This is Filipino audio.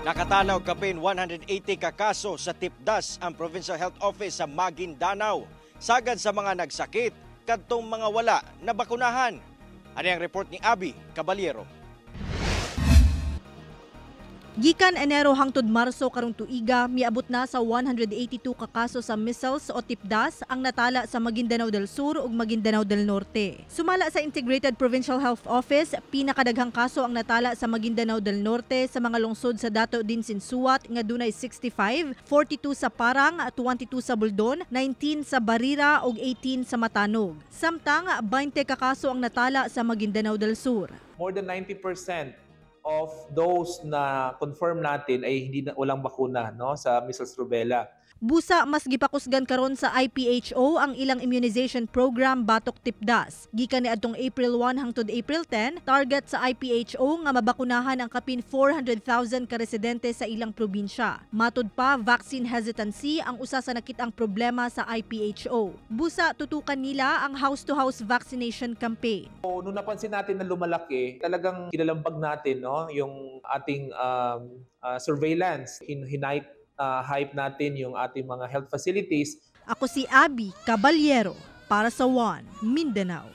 Nakatanaw kapin 180 ka kaso sa tipdas ang Provincial Health Office sa Maguindanao. Sagad sa mga nagsakit, kadtong mga wala na bakunahan. Ano ang report ni Abby Caballero? Gikan Enero hangtod Marso karong tuiga, miabot na sa 182 ka kaso sa measles o tipdas ang natala sa Maguindanao del Sur ug Maguindanao del Norte. Sumala sa Integrated Provincial Health Office, pinakadaghang kaso ang natala sa Maguindanao del Norte sa mga lungsod sa Dato Dinsinsuat nga dunay 65, 42 sa Parang, 22 sa Buldon, 19 sa Barira ug 18 sa Matanog. Samtang 20 ka kaso ang natala sa Maguindanao del Sur. More than 90% of those na confirm natin ay hindi na walang bakuna sa measles rubella. Busa mas gipakusgan karon sa IPHO ang ilang immunization program batok tipdas. Gikan niadtong April 1 hangtod April 10, target sa IPHO nga mabakunahan ang kapin 400,000 ka residente sa ilang probinsya. Matud pa, vaccine hesitancy ang usa sa nakit-ang problema sa IPHO. Busa tutukan nila ang house-to-house vaccination campaign. Nung napansin natin na lumalaki, talagang kinalambag natin yung ating surveillance. Hype natin yung ating mga health facilities. Ako si Abby Caballero para sa One Mindanao.